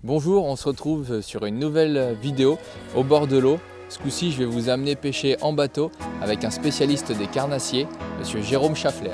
Bonjour, on se retrouve sur une nouvelle vidéo au bord de l'eau. Ce coup-ci, je vais vous amener pêcher en bateau avec un spécialiste des carnassiers, monsieur Jérôme Schaffler.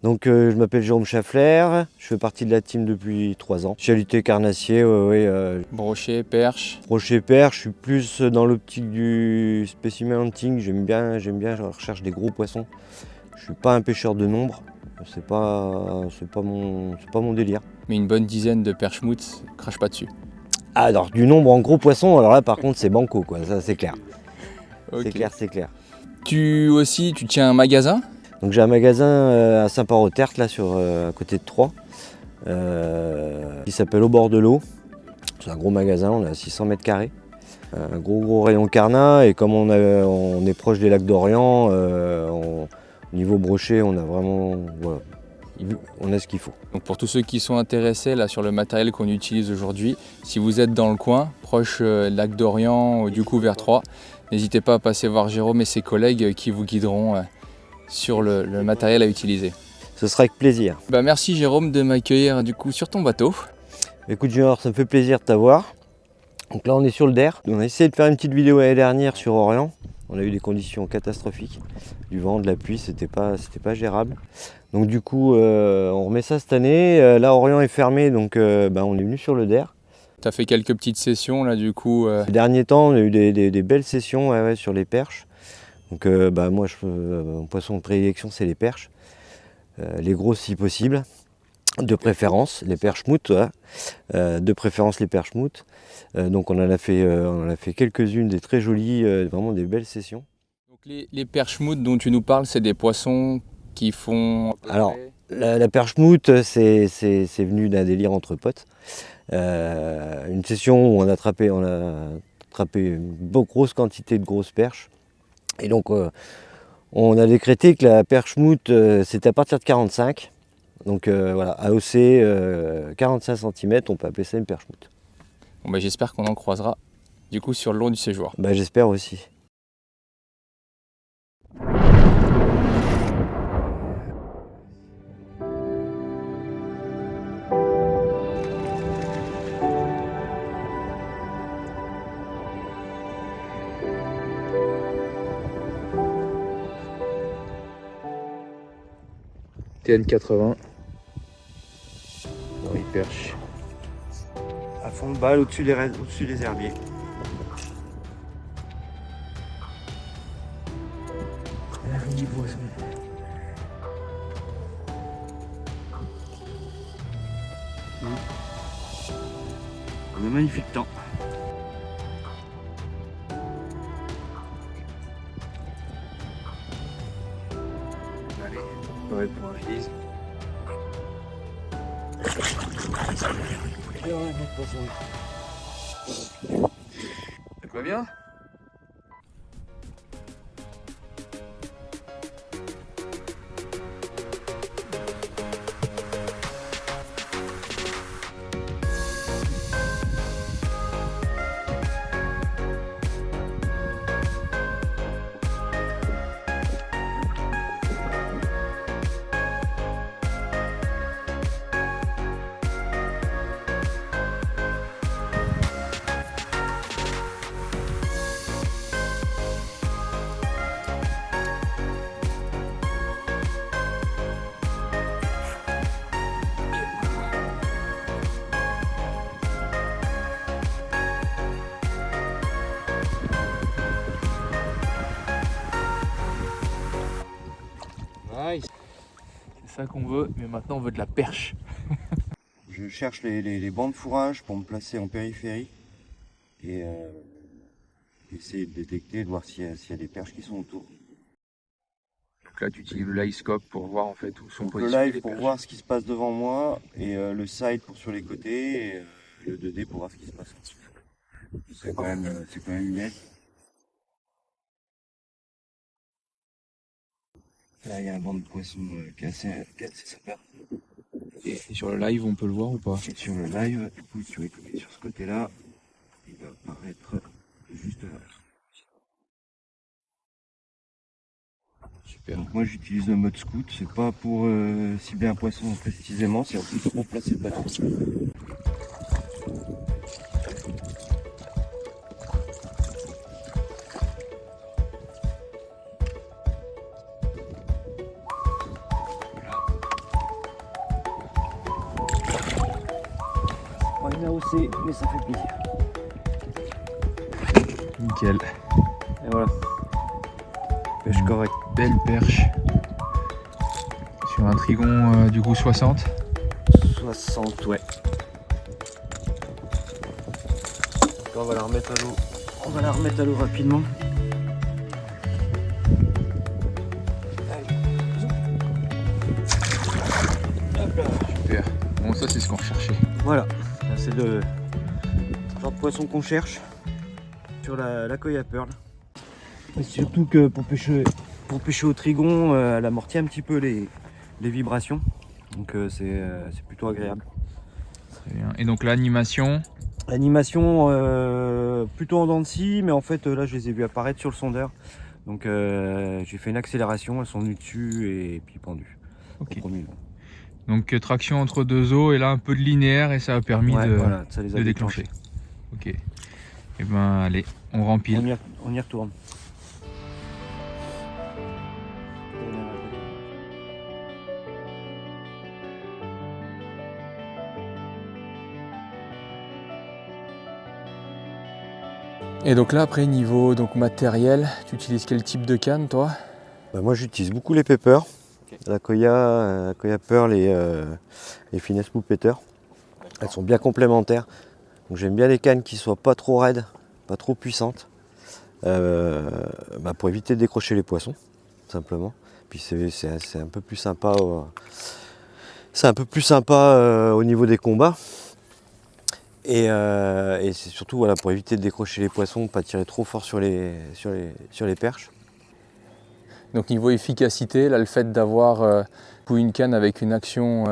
Donc je m'appelle Jérôme Schaffler, je fais partie de la team depuis 3 ans. Chaluté carnassier, Brochet, perche. brochet perche, je suis plus dans l'optique du specimen hunting, j'aime bien, je recherche des gros poissons. Je suis pas un pêcheur de nombre, c'est pas mon délire. Mais une bonne dizaine de perches-moutes, crache pas dessus. Ah, alors du nombre en gros poissons, alors là par contre c'est banco quoi, ça c'est clair. Ok. C'est clair. Tu aussi, tu tiens un magasin? Donc j'ai un magasin à Saint-Port-aux-Tertres, là à côté de Troyes, qui s'appelle Au bord de l'eau. C'est un gros magasin, on a 600 mètres carrés. Un gros rayon carnat, et comme on est proche des lacs d'Orient, au niveau brochet, on a vraiment, voilà, on a ce qu'il faut. Donc pour tous ceux qui sont intéressés là, sur le matériel qu'on utilise aujourd'hui, si vous êtes dans le coin, proche lac d'Orient ou du coup vers Troyes, n'hésitez pas à passer voir Jérôme et ses collègues qui vous guideront sur le matériel à utiliser. Ce sera avec plaisir. Merci Jérôme de m'accueillir du coup sur ton bateau. Écoute Junior, ça me fait plaisir de t'avoir. Donc là on est sur le Der. On a essayé de faire une petite vidéo l'année dernière sur Orient. On a eu des conditions catastrophiques. Du vent, de la pluie, c'était pas gérable. Donc du coup on remet ça cette année. Là Orient est fermé, donc on est venu sur le Der. Tu as fait quelques petites sessions là du coup. Ces derniers temps on a eu des belles sessions sur les perches. Donc moi mon poisson de prédilection c'est les perches. Les grosses si possible. De préférence les perches-moutes, de préférence les perches-moutes. Donc on en a fait quelques-unes, des très jolies, vraiment des belles sessions. Donc les perches-moutes dont tu nous parles, c'est des poissons qui font... Alors la perche-moute, c'est venu d'un délire entre potes. Une session où on a attrapé une grosse quantité de grosses perches. Et donc on a décrété que la perche-moute, c'était à partir de 45. Donc voilà, AOC 45 cm, on peut appeler ça une perche-moute. Bon, j'espère qu'on en croisera du coup sur le long du séjour. J'espère aussi. TN80. Oui, perche. À fond de balle au-dessus des herbiers. Un magnifique temps. Allez, ouais, pour un fils. Ça va bien? Nice. C'est ça qu'on veut, mais maintenant on veut de la perche. Je cherche les bancs de fourrage pour me placer en périphérie et essayer de détecter, de voir s'il y a des perches qui sont autour. Donc là, tu utilises le live scope pour voir en fait où sont Donc le positionnés live les pour perches. voir ce qui se passe devant moi et le side pour sur les côtés et le 2D pour voir ce qui se passe en dessous. C'est quand même net. Là, il y a un banc de poisson qui est assez sympa. Et sur le live, on peut le voir ou pas? Et sur le live, du coup, tu vas cliquer sur ce côté-là. Il va apparaître juste là. Super. Donc moi, j'utilise le mode scout. C'est pas pour cibler un poisson précisément, c'est aussi pour placer le bateau. Pas une AOC, mais ça fait plaisir. Nickel. Et voilà. Pêche correcte. Belle perche. Sur un trigon du coup 60. 60, ouais. Donc on va la remettre à l'eau. On va la remettre à l'eau rapidement. Hop là. Super. Bon, ça c'est ce qu'on recherchait. Voilà, là, c'est le genre de poisson qu'on cherche sur la Koya Pearl. Et surtout que pour pêcher au trigon, elle amortit un petit peu les vibrations. Donc c'est plutôt agréable. Très bien. Et donc l'animation. L'animation plutôt en dents de scie, mais en fait là je les ai vus apparaître sur le sondeur. Donc j'ai fait une accélération, elles sont venues dessus et puis pendues. Ok. Donc, Donc traction entre deux eaux et là un peu de linéaire et ça a permis ouais, de, voilà, ça les a de déclencher. Ok. Et ben allez, on rempile. On y retourne. Et donc là après niveau donc matériel, tu utilises quel type de canne toi? Bah, moi j'utilise beaucoup les Pepper, la Koya Pearl et Finesse Poupeter. Elles sont bien complémentaires. Donc j'aime bien les cannes qui soient pas trop raides, pas trop puissantes, pour éviter de décrocher les poissons, simplement. Puis c'est un peu plus sympa, au niveau des combats. Et c'est surtout voilà, pour éviter de décrocher les poissons, pas tirer trop fort sur les perches. Donc niveau efficacité, là le fait d'avoir une canne avec une action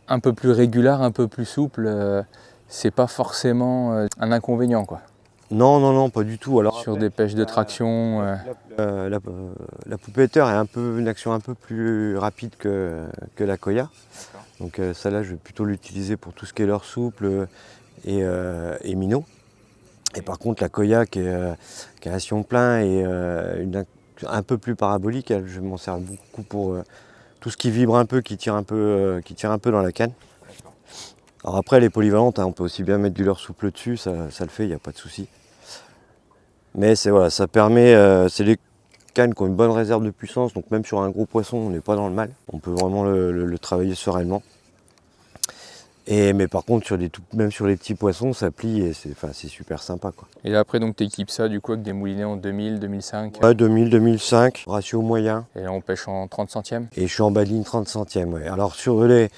un peu plus régulière, un peu plus souple, c'est pas forcément un inconvénient quoi. Non, pas du tout. Alors, sur des pêches de traction. La Poupeter a une action un peu plus rapide que la Koya. Donc ça là je vais plutôt l'utiliser pour tout ce qui est leurre souple et minnow. Et par contre la Koya qui a un sillon plein et un peu plus parabolique, je m'en sers beaucoup pour tout ce qui vibre un peu, qui tire un peu dans la canne. Alors après les polyvalentes, on peut aussi bien mettre du leurre souple dessus, ça le fait, il n'y a pas de souci. Mais ça permet, c'est des cannes qui ont une bonne réserve de puissance, donc même sur un gros poisson, on n'est pas dans le mal. On peut vraiment le travailler sereinement. Mais par contre, même sur les petits poissons, ça plie et c'est super sympa, quoi. Et là, après, donc tu équipes ça du coup avec des moulinets en 2000, 2005. Ouais, 2000, 2005, ratio moyen. Et là, on pêche en 30 centièmes. Et je suis en bas de ligne 30 centièmes. Ouais. Alors sur le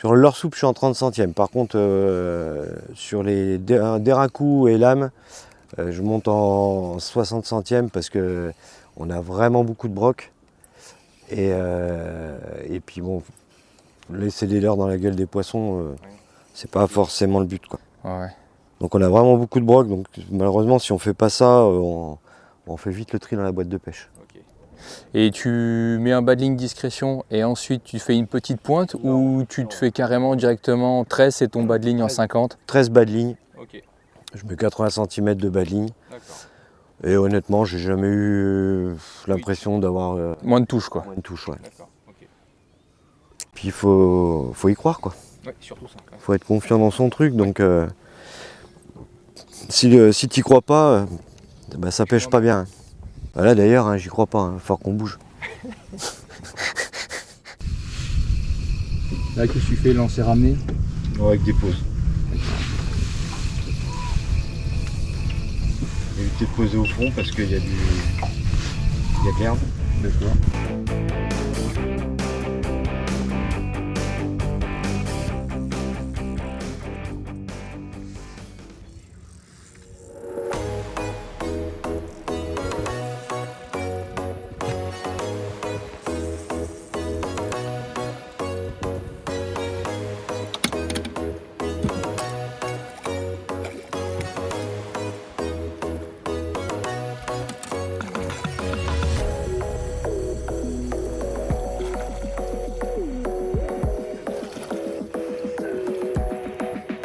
leurre souple, je suis en 30 centièmes. Par contre, sur les déracous et lames, je monte en 60 centièmes parce que on a vraiment beaucoup de broc. Et puis bon, laisser des leurres dans la gueule des poissons, c'est pas forcément le but, quoi. Ouais. Donc on a vraiment beaucoup de broc, donc malheureusement si on fait pas ça, on fait vite le tri dans la boîte de pêche. Okay. Et tu mets un bas de ligne discrétion et ensuite tu fais une petite pointe ou tu te fais carrément directement 13 et ton bas de ligne en 50? 13 bas de ligne. Okay. Je mets 80 cm de bas de ligne. Et honnêtement, j'ai jamais eu l'impression d'avoir moins de touches, quoi. Moins de touches, ouais. Okay. Puis il faut y croire, quoi. Ouais, surtout ça. Il faut être confiant dans son truc, donc si tu y crois pas, ça pêche pas bien. Là d'ailleurs, j'y crois pas, faut qu'on bouge. Là, qu'est-ce que tu fais, lancer ramener? Avec des pauses. Éviter de poser au fond parce qu'il y a de l'herbe. D'accord.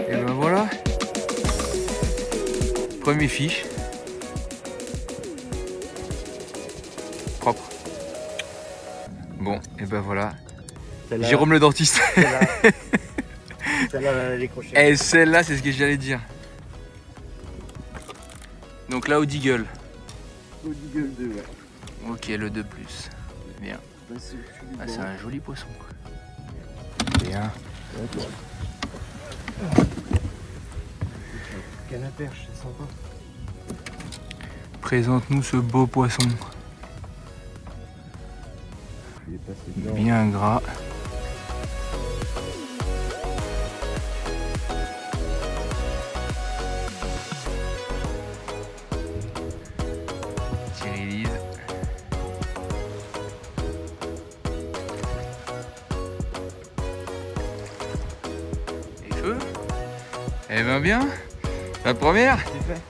Et ben voilà, premier fiche, propre. Bon, et ben voilà, Jérôme le dentiste. Celle-là, elle a décroché. Et celle-là, c'est ce que j'allais dire. Donc là, au Deagle. Au Deagle 2, ouais. Ok, le 2+. Bien. Ah, c'est un joli poisson. Bien. Canne à perche, c'est sympa. Présente-nous ce beau poisson. Il est passé dedans. Bien gras. Tirilise. Et feu. Eh ben bien. La première. C'est fait.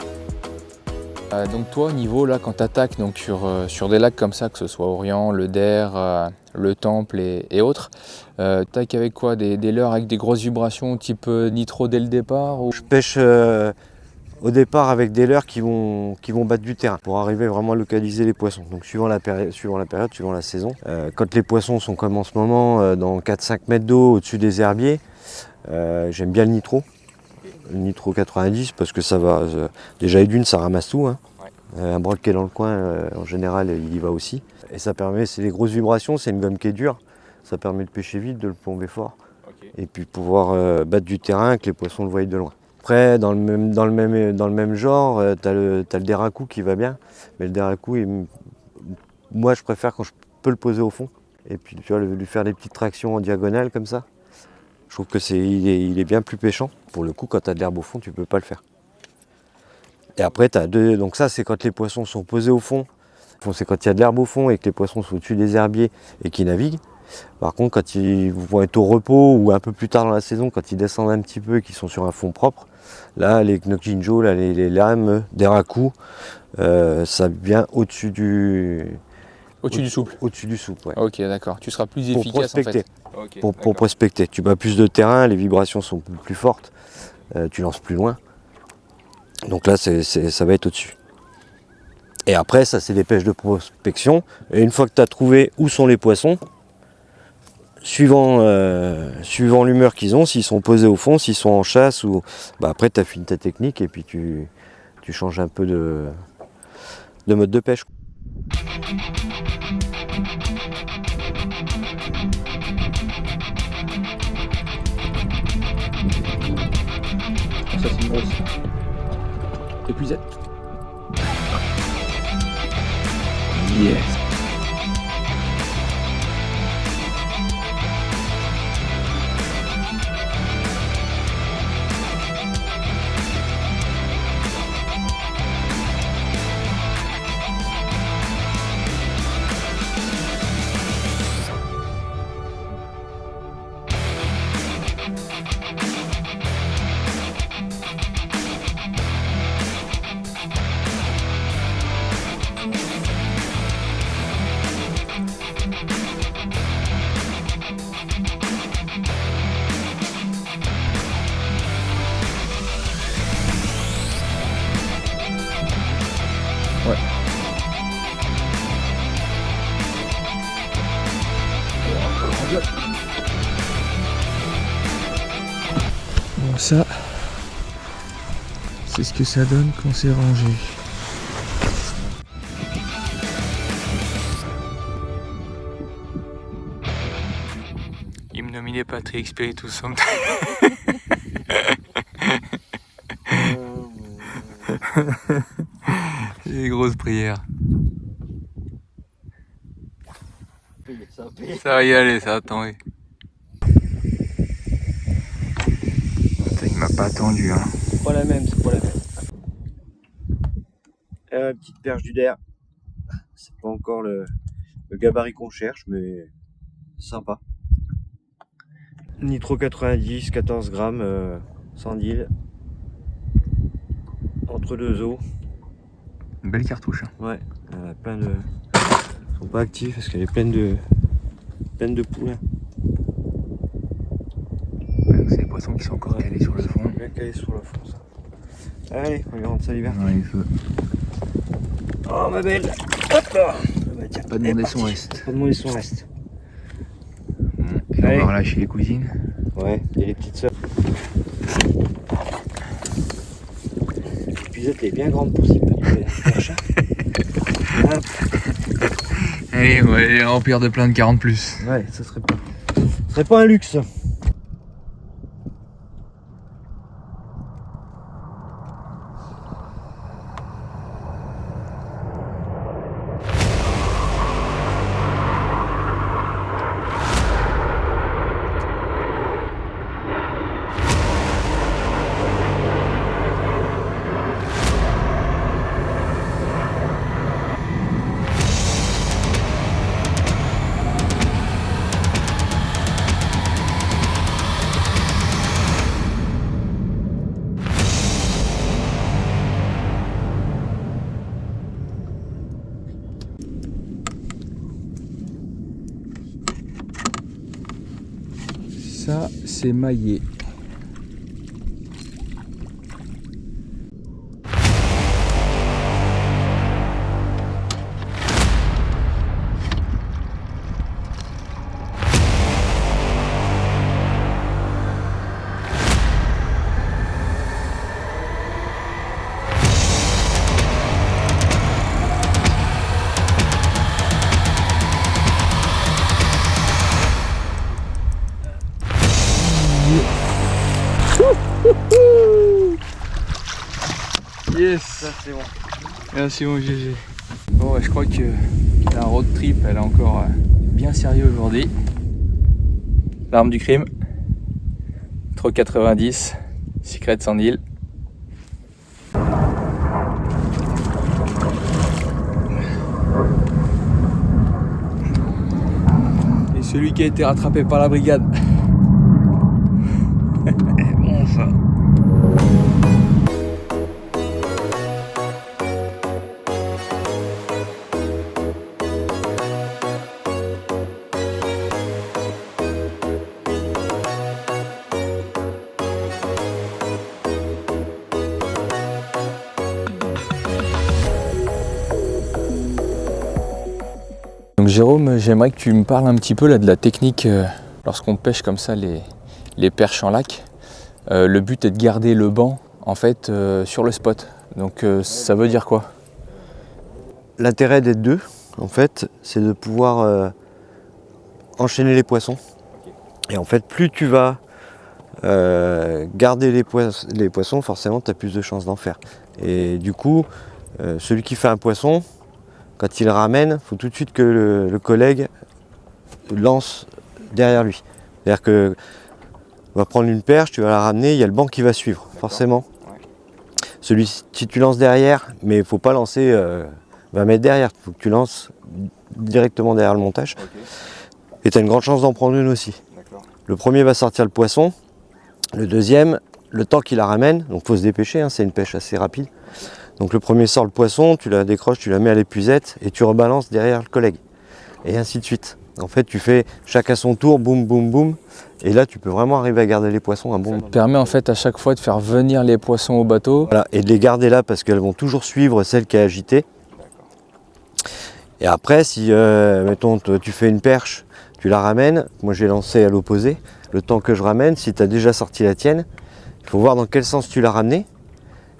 Donc toi au niveau là quand tu attaques donc sur des lacs comme ça, que ce soit Orient, le Der, le Temple et autres, t'attaques avec quoi, des leurres avec des grosses vibrations type nitro dès le départ ou... Je pêche au départ avec des leurres qui vont battre du terrain pour arriver vraiment à localiser les poissons. Donc suivant la période, suivant la saison. Quand les poissons sont comme en ce moment dans 4-5 mètres d'eau au-dessus des herbiers, j'aime bien le nitro 90 parce que ça va, déjà et d'une ça ramasse tout. Hein. Ouais. Un broc qui est dans le coin, en général il y va aussi. Et ça permet, c'est des grosses vibrations, c'est une gomme qui est dure, ça permet de pêcher vite, de le plomber fort. Okay. Et puis pouvoir battre du terrain, que les poissons le voient de loin. Après, dans le même genre, t'as le déracou qui va bien, mais le déracou, moi je préfère quand je peux le poser au fond, et puis tu vois, lui faire des petites tractions en diagonale comme ça. Je trouve que il est bien plus pêchant. Pour le coup, quand tu as de l'herbe au fond, tu peux pas le faire. Et après, donc ça c'est quand les poissons sont posés au fond. C'est quand il y a de l'herbe au fond et que les poissons sont au-dessus des herbiers et qu'ils naviguent. Par contre, quand ils vont être au repos ou un peu plus tard dans la saison, quand ils descendent un petit peu et qu'ils sont sur un fond propre, là, les Knokjinjo, là, les lames, des racous, ça vient au-dessus du... Au-dessus du souple. Au-dessus du souple, ouais. Ok, d'accord. Tu seras plus Pour efficace prospecter. en fait. Okay, pour prospecter. Tu bats plus de terrain, les vibrations sont plus fortes, tu lances plus loin. Donc là, ça va être au-dessus. Et après, ça, c'est des pêches de prospection. Et une fois que tu as trouvé où sont les poissons, suivant l'humeur qu'ils ont, s'ils sont posés au fond, s'ils sont en chasse, ou bah après, tu affines ta technique et puis tu changes un peu de mode de pêche. Ça, c'est une grosse. Épuisette. Yes. Ouais. Bon, ça, c'est ce que ça donne quand c'est rangé. Il me nominait Patrick Spiritus Sancte. J'ai des grosses prières. Ça va y aller, ça, attends. Oui. Putain, il m'a pas attendu. Hein. C'est pas la même, c'est pas la même. Petite perche du der. C'est pas encore le gabarit qu'on cherche, mais sympa. Nitro 90, 14 grammes, sans deal. Entre deux os. Une belle cartouche. Hein. Ouais, elle a plein de. Ils sont pas actifs parce qu'elle est pleine de poulets. Ouais, c'est les poissons qui sont encore calés sur le fond. Bien calés sur le fond, ça. Allez, on lui rentre ça l'hiver. Dans les feux. Oh ma belle. Hop là. Bah, tiens, Pas demander son reste. Pas demander son reste. Bon, et on va relâcher les cousines. Ouais, et les petites sœurs. L'épuisette est bien grande pour s'y perche. Allez, on va les remplir de plein de 40 plus. Ouais, ça serait pas un luxe. Ça, c'est maillé. Yes, Ça c'est bon. merci mon GG. Bon, ouais, je crois que la road trip, elle est encore bien sérieux aujourd'hui. L'arme du crime, Nitro 90, Secret sans île. Et celui qui a été rattrapé par la brigade. Bon ça. Donc Jérôme, j'aimerais que tu me parles un petit peu là de la technique lorsqu'on pêche comme ça les perches en lac. Le but est de garder le banc en fait sur le spot. Donc ça veut dire quoi? L'intérêt des deux, en fait, c'est de pouvoir enchaîner les poissons. Et en fait, plus tu vas garder les poissons, forcément, tu as plus de chances d'en faire. Et du coup, celui qui fait un poisson, quand il ramène, il faut tout de suite que le collègue lance derrière lui. C'est-à-dire que on va prendre une perche, tu vas la ramener, il y a le banc qui va suivre, forcément. Ouais. Si tu lances derrière, mais il ne faut pas lancer 20 mètres derrière, il faut que tu lances directement derrière le montage. Okay. Et tu as une grande chance d'en prendre une aussi. Le premier va sortir le poisson, le deuxième, le temps qu'il la ramène, donc il faut se dépêcher, hein, c'est une pêche assez rapide. Donc le premier sort le poisson, tu la décroches, tu la mets à l'épuisette et tu rebalances derrière le collègue. Et ainsi de suite. En fait, tu fais chacun son tour, boum, boum, boum. Et là, tu peux vraiment arriver à garder les poissons un bon moment. Ça te permet en fait à chaque fois de faire venir les poissons au bateau. Voilà, et de les garder là parce qu'elles vont toujours suivre celle qui est agitée. Et après, si, mettons, tu fais une perche, tu la ramènes, moi j'ai lancé à l'opposé. Le temps que je ramène, si tu as déjà sorti la tienne, il faut voir dans quel sens tu l'as ramenée.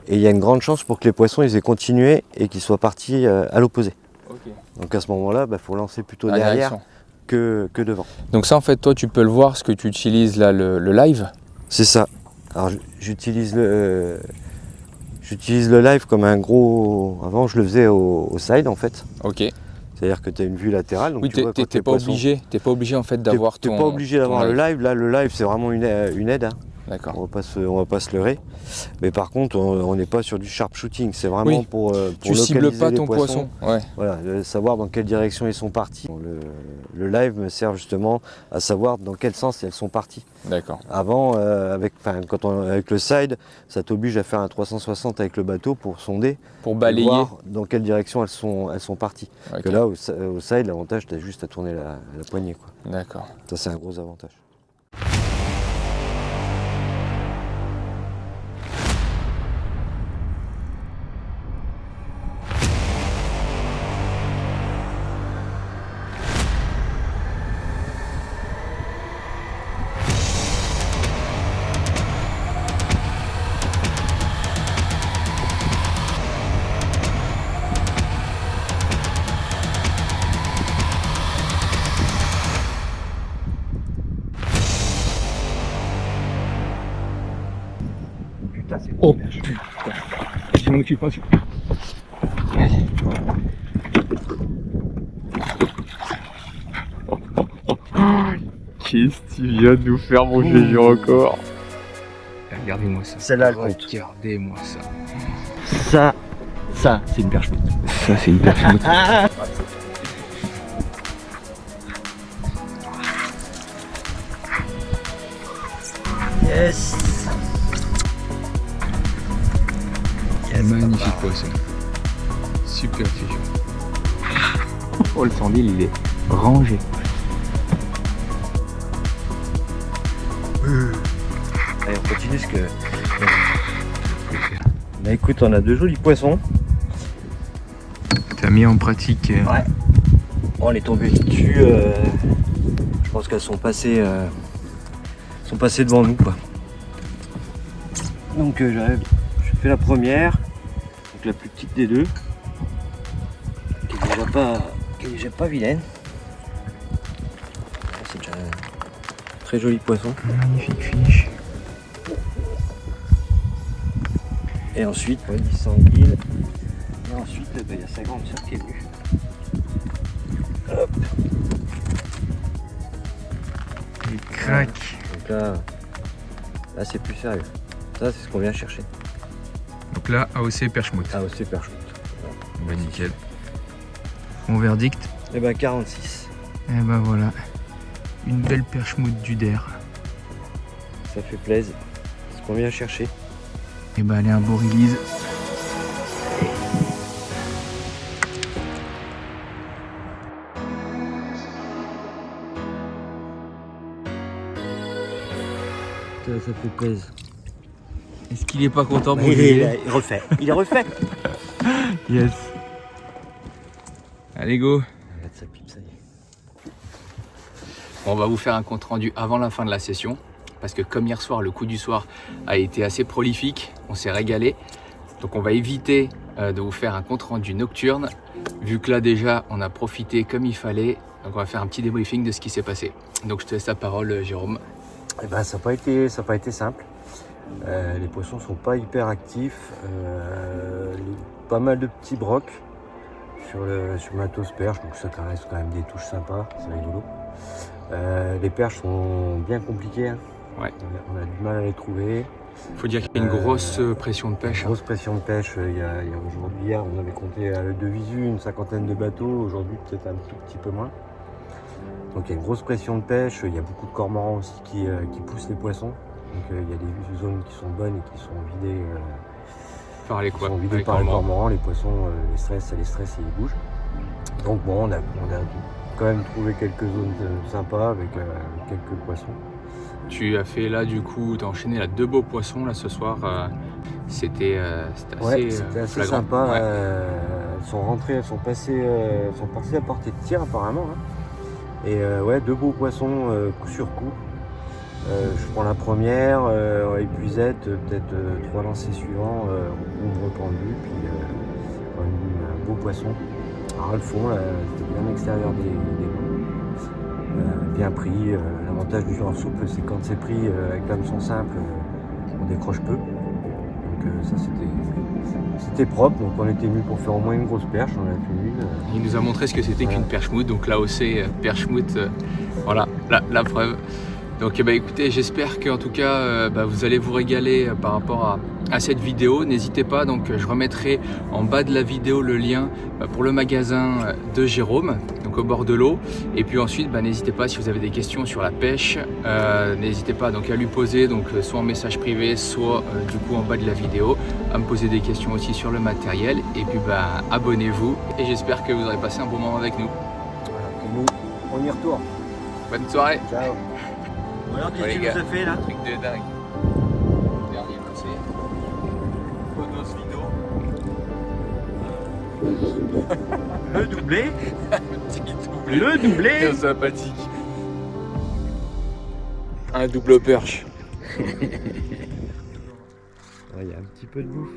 Et il y a une grande chance pour que les poissons ils aient continué et qu'ils soient partis à l'opposé. Okay. Donc à ce moment-là, il faut lancer plutôt derrière que devant. Donc ça en fait, toi tu peux le voir, ce que tu utilises là, le live. C'est ça. Alors j'utilise le live comme un gros... Avant je le faisais au side en fait. Ok. C'est-à-dire que tu as une vue latérale. Donc oui, tu vois quand t'es les pas poissons- obligé en fait d'avoir T'es ton... pas obligé d'avoir ton le live. live. Là, le live, c'est vraiment une aide. Hein. D'accord. On va pas se leurrer. Mais par contre, on n'est pas sur du sharpshooting. C'est vraiment Oui. pour Tu cibles localiser pas les ton poisson. Ouais. Voilà, savoir dans quelle direction ils sont partis. Le live me sert justement à savoir dans quel sens elles sont parties. D'accord. Avant, avec le side, ça t'oblige à faire un 360 avec le bateau pour sonder, Pour et balayer. voir dans quelle direction elles sont parties. Ok. Que là, au side, l'avantage, tu as juste à tourner la poignée, quoi. D'accord. Ça, c'est un gros avantage. Oh putain. Je m'en occupe pas. Qu'est-ce que tu viens de nous faire, mon GG encore? Regardez-moi ça. Celle-là, elle compte. Regardez-moi ça. Ça, c'est une perche. Ça, c'est une perche. Yes. Magnifique poisson. Super fusion. Oh, le sandil, il est rangé. Allez, on continue ce que. Bah écoute, on a deux jolis poissons. T'as mis en pratique. Ouais. On est tombé dessus. Je pense qu'elles sont passées devant nous, quoi. Donc je fais la première, donc la plus petite des deux, qui est déjà pas vilaine. C'est déjà un très joli poisson. Magnifique finish. Et ensuite, il s'enguille. Et ensuite, il y a sa grande sœur qui est venue. Hop. Il craque. Donc là c'est plus sérieux. Ça, c'est ce qu'on vient chercher. Donc là, AOC perche-moute. Ah, c'est perche. Bah nickel. Mon verdict. Et ben 46. Et ben voilà. Une belle perche-moute du Der. Ça fait plaisir. C'est ce qu'on vient chercher. Et ben allez, un beau release. Ça fait plaisir. Est-ce qu'il est pas content pour Il juger? refait. Il est refait. Yes. Allez go. Regarde sa pipe, ça y est. On va vous faire un compte rendu avant la fin de la session. Parce que comme hier soir, le coup du soir a été assez prolifique. On s'est régalé. Donc on va éviter de vous faire un compte rendu nocturne. Vu que là déjà, on a profité comme il fallait. Donc on va faire un petit débriefing de ce qui s'est passé. Donc je te laisse la parole, Jérôme. Eh ben, ça n'a pas été simple. Les poissons sont pas hyper actifs. Pas mal de petits brocs sur le matos perche, donc ça reste quand même des touches sympas, c'est rigolo. Les perches sont bien compliquées. Hein. Ouais. On a du mal à les trouver. Il faut dire qu'il y a une grosse pression de pêche. Une grosse pression de pêche. Aujourd'hui, hier, on avait compté à l'œil de visu une 50aine de bateaux. Aujourd'hui, peut-être un tout petit peu moins. Donc il y a une grosse pression de pêche, il y a beaucoup de cormorans aussi qui poussent les poissons. Donc il y a des zones qui sont bonnes et qui sont vidées Par les quoi? par les cormorans. Les poissons, ça les stresse et ils bougent. Donc bon, on a quand même trouvé quelques zones sympas avec quelques poissons. Tu as fait là du coup, tu as enchaîné là 2 beaux poissons là ce soir. C'était assez flagrant. sympa. Ouais. Elles sont rentrées, elles sont passées à portée de tir apparemment. Hein. Et 2 beaux poissons coup sur coup. Je prends la première, épuisette, peut-être 3 lancers suivants, on reprend le but, puis un beau poisson. Alors le fond, c'était bien extérieur des bien pris. L'avantage du genre souple, c'est quand c'est pris avec l'hameçon simple, on décroche peu. Donc ça c'était propre, donc on était venu pour faire au moins une grosse perche, on en a fait une. Il nous a montré ce que c'était qu'une perche moute, donc là aussi perche moute, voilà la preuve. Donc écoutez, j'espère qu'en tout cas vous allez vous régaler par rapport à cette vidéo. N'hésitez pas, donc je remettrai en bas de la vidéo le lien pour le magasin de Jérôme, donc au bord de l'eau. Et puis ensuite n'hésitez pas, si vous avez des questions sur la pêche, n'hésitez pas donc à lui poser, donc soit en message privé, soit du coup en bas de la vidéo, à me poser des questions aussi sur le matériel. Et puis abonnez-vous, et j'espère que vous aurez passé un bon moment avec nous. Voilà, et nous, on y retourne. Bonne soirée. Ciao. Alors, qu'est-ce que tu nous as fait là? Truc de dingue. Dernier poussé. Podos Lido. Le doublé. Petit doublé. Le doublé. Bien sympathique. Un double perche. Il y a un petit peu de bouffe.